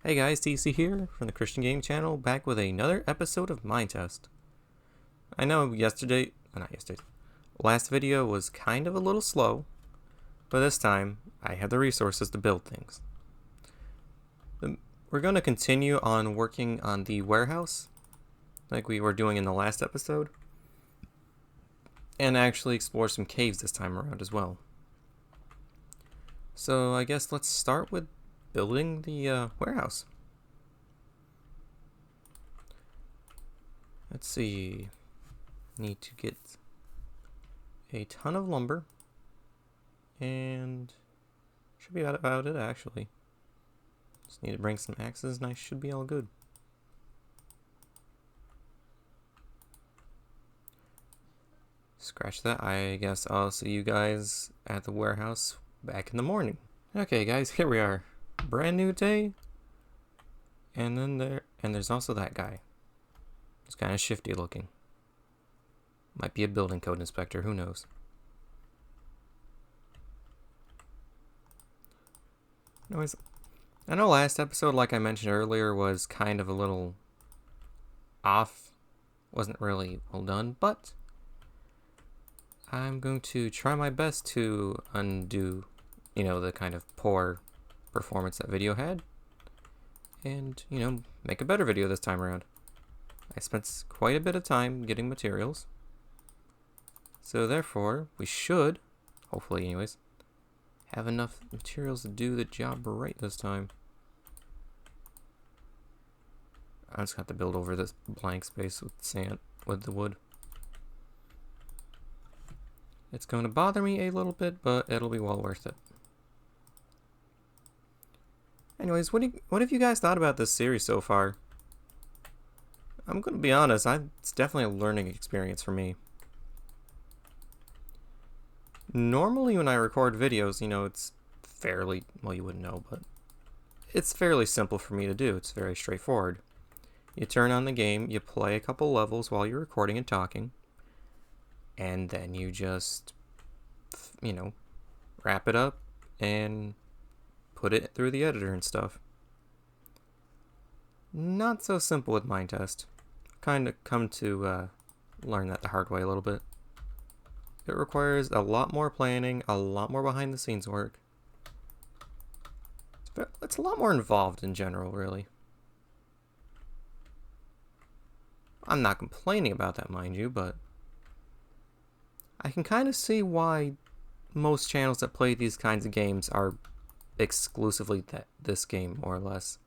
Hey guys, TC here from the Christian Game Channel, back with another episode of Minetest. I know last video was kind of a little slow, but this time I had the resources to build things. We're going to continue on working on the warehouse, like we were doing in the last episode, and actually explore some caves this time around as well. So I guess let's start with building the warehouse. Let's see. Need to get a ton of lumber, and should be about it actually. Just need to bring some axes and I should be all good. Scratch that. I guess I'll see you guys at the warehouse back in the morning. Okay guys, here we are. Brand new day. And there's also that guy. He's kind of shifty looking. Might be a building code inspector, who knows. Anyways, I know last episode, like I mentioned earlier, was kind of a little off. Wasn't really well done, but I'm going to try my best to undo, the kind of poor performance that video had. And, make a better video this time around. I spent quite a bit of time getting materials. So therefore, we should, hopefully anyways, have enough materials to do the job right this time. I just have to build over this blank space with sand, with the wood. It's going to bother me a little bit, but it'll be well worth it. Anyways, what have you guys thought about this series so far? I'm going to be honest, it's definitely a learning experience for me. Normally when I record videos, it's fairly, well, you wouldn't know, but it's fairly simple for me to do. It's very straightforward. You turn on the game, you play a couple levels while you're recording and talking, and then you just, wrap it up and put it through the editor and stuff. Not so simple with Minetest. Kind of come to learn that the hard way a little bit. It requires a lot more planning, a lot more behind the scenes work. It's a lot more involved in general, really. I'm not complaining about that, mind you, but I can kind of see why most channels that play these kinds of games are exclusively this game, more or less.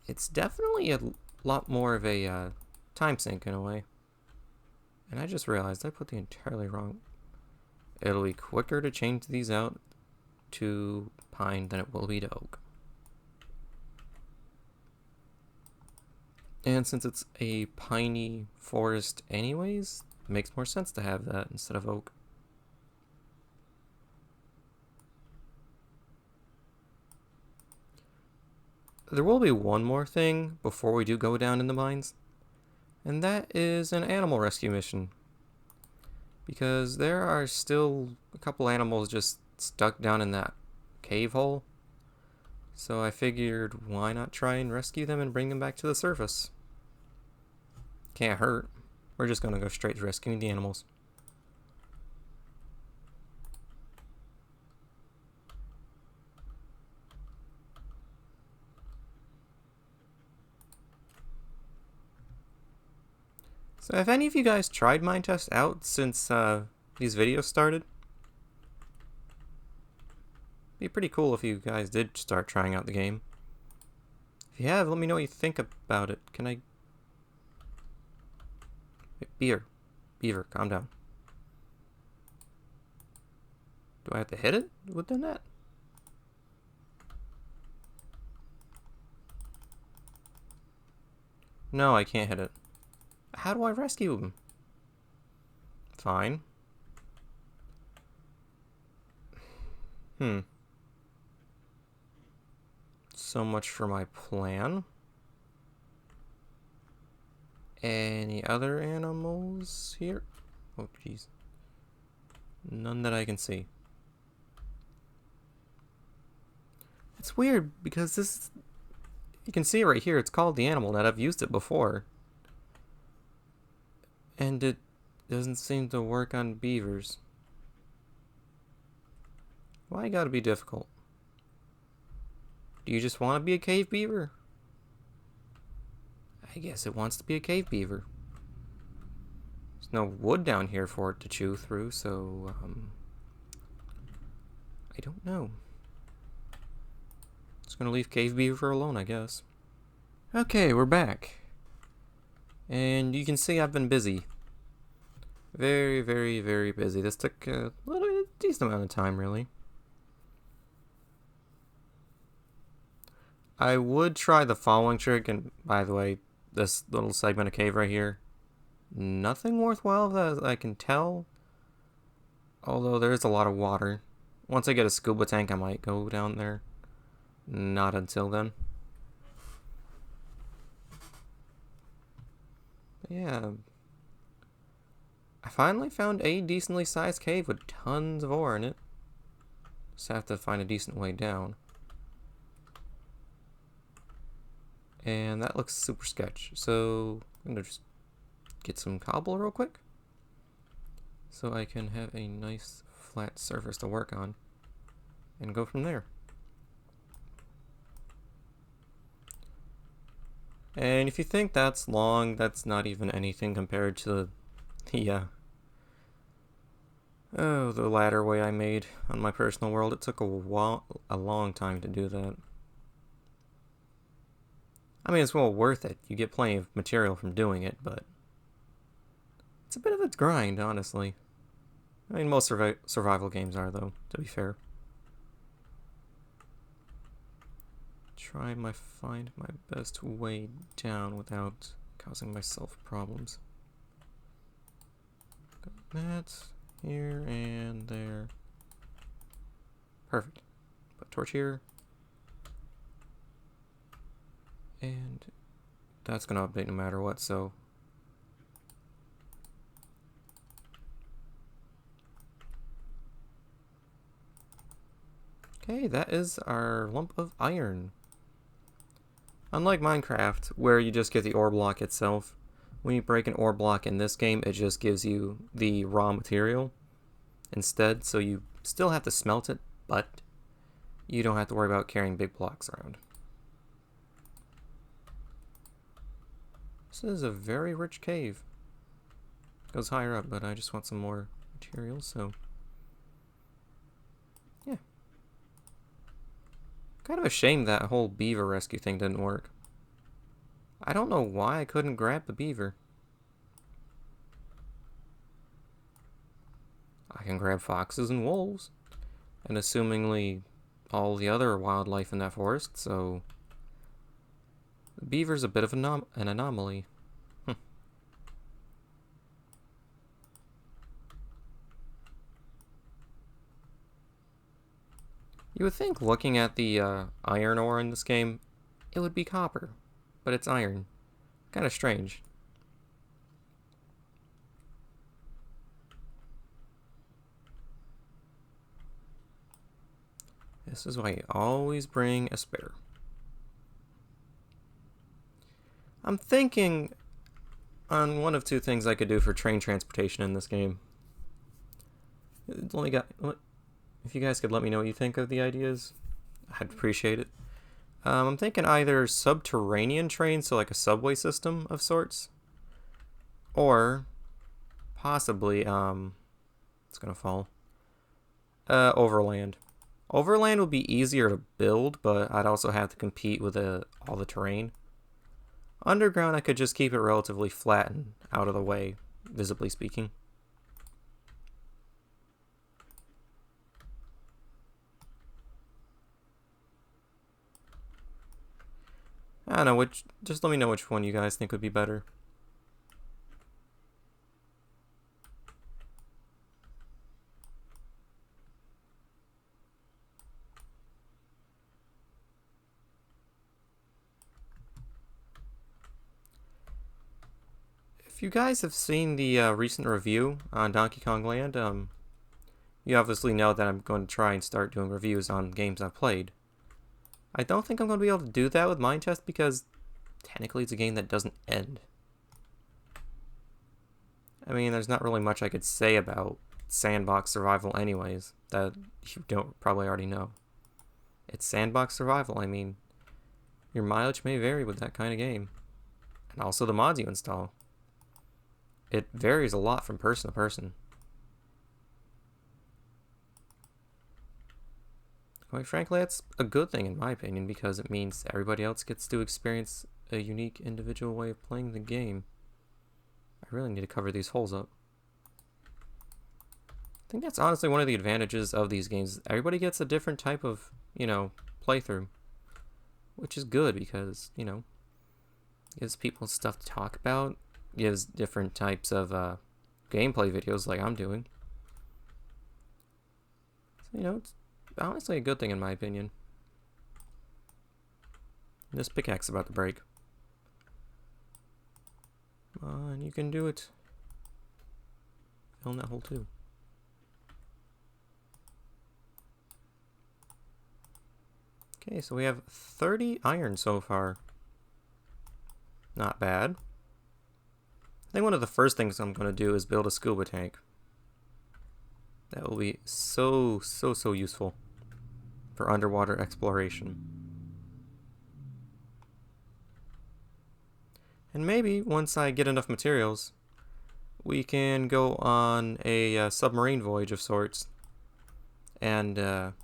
It's definitely a lot more of a time sink in a way. And I just realized I put the entirely wrong. It'll be quicker to change these out to pine than it will be to oak. And since it's a piney forest anyways, it makes more sense to have that instead of oak. There will be one more thing before we do go down in the mines, and that is an animal rescue mission. Because there are still a couple animals just stuck down in that cave hole. So I figured, why not try and rescue them and bring them back to the surface? Can't hurt. We're just gonna go straight to rescuing the animals. So have any of you guys tried Minetest out since these videos started? Be pretty cool if you guys did start trying out the game. If you have, let me know what you think about it. Can I... Beaver, calm down. Do I have to hit it within that? No, I can't hit it. How do I rescue him? Fine. So much for my plan. Any other animals here? Oh, jeez. None that I can see. It's weird because this, you can see right here, it's called the animal net. I've used it before. And it doesn't seem to work on beavers. Why gotta be difficult? Do you just want to be a cave beaver? I guess it wants to be a cave beaver. There's no wood down here for it to chew through, so, I don't know. Just gonna leave cave beaver alone, I guess. Okay, we're back. And you can see I've been busy. Very, very, very busy. This took a decent amount of time, really. I would try the following trick, and by the way, this little segment of cave right here, nothing worthwhile that I can tell, although there is a lot of water. Once I get a scuba tank, I might go down there. Not until then. But yeah, I finally found a decently sized cave with tons of ore in it. Just have to find a decent way down. And that looks super sketch. So I'm gonna just get some cobble real quick so I can have a nice flat surface to work on and go from there. And if you think that's long, that's not even anything compared to the ladder way I made on my personal world. It took a long time to do that. I mean, it's well worth it. You get plenty of material from doing it, but it's a bit of a grind, honestly. I mean, most survival games are, though, to be fair. Find my best way down without causing myself problems. Got that here and there. Perfect. Put a torch here. And that's going to update no matter what, so. Okay, that is our lump of iron. Unlike Minecraft, where you just get the ore block itself, when you break an ore block in this game, it just gives you the raw material instead, so you still have to smelt it, but you don't have to worry about carrying big blocks around. This is a very rich cave. It goes higher up, but I just want some more material, so yeah. Kind of a shame that whole beaver rescue thing didn't work. I don't know why I couldn't grab the beaver. I can grab foxes and wolves, and assumingly all the other wildlife in that forest, so the beaver's a bit of an anomaly. You would think, looking at the iron ore in this game, it would be copper, but it's iron. Kind of strange. This is why you always bring a spare. I'm thinking on one of two things I could do for train transportation in this game. If you guys could let me know what you think of the ideas, I'd appreciate it. I'm thinking either subterranean trains, so like a subway system of sorts, or possibly, it's gonna fall, overland. Overland would be easier to build, but I'd also have to compete with all the terrain. Underground, I could just keep it relatively flat and out of the way, visibly speaking. I don't know, just let me know which one you guys think would be better. If you guys have seen the recent review on Donkey Kong Land, you obviously know that I'm going to try and start doing reviews on games I've played. I don't think I'm going to be able to do that with Minetest because technically it's a game that doesn't end. I mean, there's not really much I could say about sandbox survival anyways that you don't probably already know. It's sandbox survival. I mean, your mileage may vary with that kind of game. And also the mods you install. It varies a lot from person to person. Quite frankly, that's a good thing in my opinion because it means everybody else gets to experience a unique individual way of playing the game. I really need to cover these holes up. I think that's honestly one of the advantages of these games. Everybody gets a different type of, playthrough. Which is good because, gives people stuff to talk about. Gives different types of gameplay videos like I'm doing. So, it's honestly a good thing in my opinion. This pickaxe is about to break. Come on, you can do it. Fill in that hole too. Okay, so we have 30 iron so far. Not bad. I think one of the first things I'm going to do is build a scuba tank. That will be so useful for underwater exploration. And maybe once I get enough materials, we can go on a submarine voyage of sorts and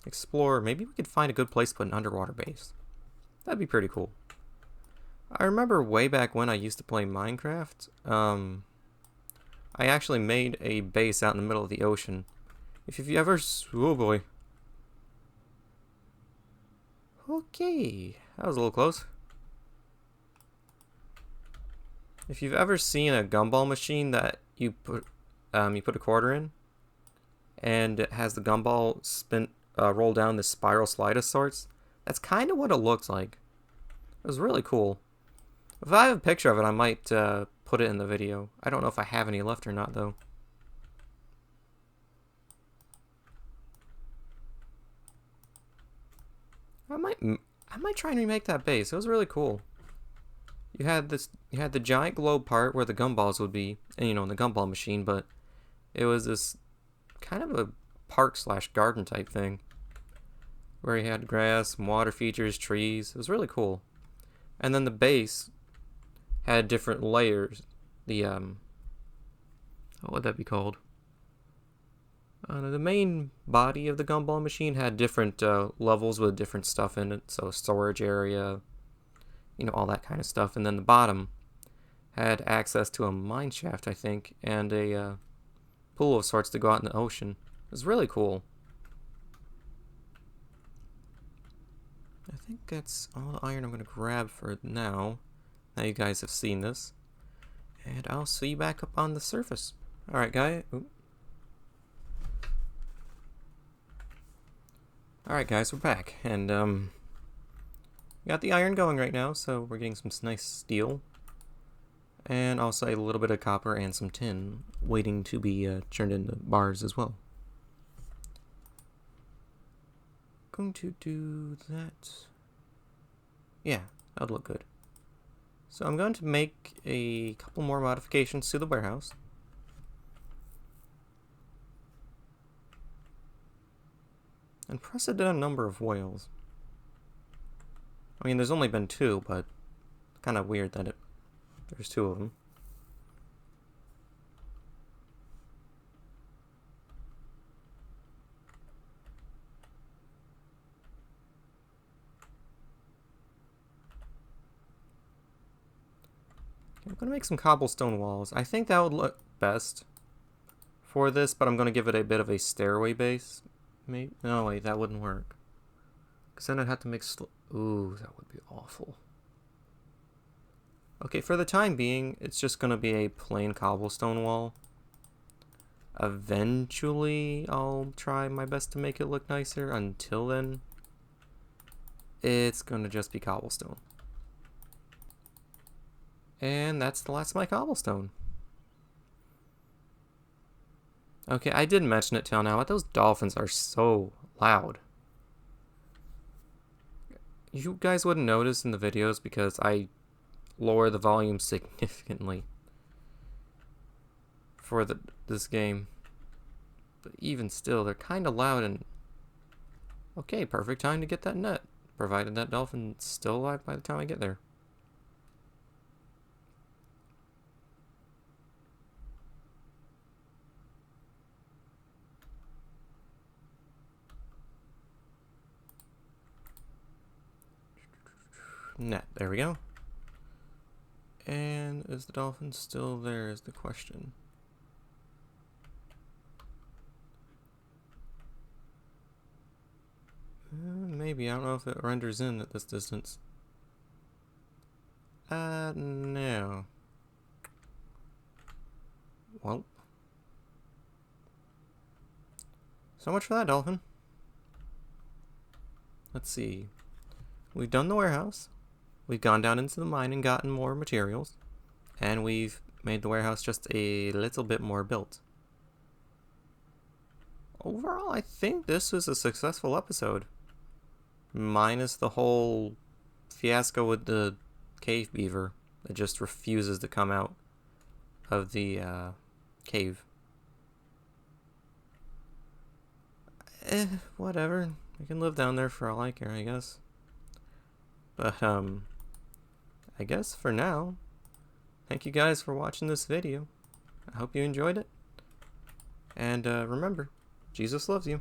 explore. Maybe we could find a good place to put an underwater base. That'd be pretty cool. I remember way back when I used to play Minecraft, I actually made a base out in the middle of the ocean. If you ever... Oh boy. Okay, that was a little close. If you've ever seen a gumball machine that you put a quarter in, and it has the gumball spin roll down this spiral slide of sorts, that's kind of what it looks like. It was really cool. If I have a picture of it, I might put it in the video. I don't know if I have any left or not, though. I might try and remake that base. It was really cool. You had the giant globe part where the gumballs would be, in the gumball machine, but it was this kind of a park/garden type thing where you had grass, some water features, trees. It was really cool. And then the base had different layers. What would that be called? The main body of the gumball machine had different levels with different stuff in it. So storage area, all that kind of stuff. And then the bottom had access to a mine shaft, I think, and a pool of sorts to go out in the ocean. It was really cool. I think that's all the iron I'm going to grab for now. Now you guys have seen this. And I'll see you back up on the surface. Alright, guys. Alright, guys, we're back. And, got the iron going right now, so we're getting some nice steel. And also a little bit of copper and some tin waiting to be turned into bars as well. Going to do that. Yeah, that'll look good. So I'm going to make a couple more modifications to the warehouse. And press it in a number of whales. I mean, there's only been 2, but kind of weird that there's 2 of them. I'm going to make some cobblestone walls. I think that would look best for this, but I'm going to give it a bit of a stairway base. Maybe. No, wait, that wouldn't work. Because then I'd have to make... Ooh, that would be awful. Okay, for the time being, it's just going to be a plain cobblestone wall. Eventually, I'll try my best to make it look nicer. Until then, it's going to just be cobblestone. And that's the last of my cobblestone. Okay, I didn't mention it till now, but those dolphins are so loud. You guys wouldn't notice in the videos because I lower the volume significantly for this game. But even still, they're kind of loud and... Okay, perfect time to get that net, provided that dolphin's still alive by the time I get there. Net, there we go. And is the dolphin still there is the question. Maybe, I don't know if it renders in at this distance. No. Well. So much for that dolphin. Let's see. We've done the warehouse. We've gone down into the mine and gotten more materials. And we've made the warehouse just a little bit more built. Overall, I think this was a successful episode. Minus the whole fiasco with the cave beaver that just refuses to come out of the cave. Whatever. I can live down there for all I care, I guess. But, I guess for now, thank you guys for watching this video. I hope you enjoyed it. And, remember, Jesus loves you.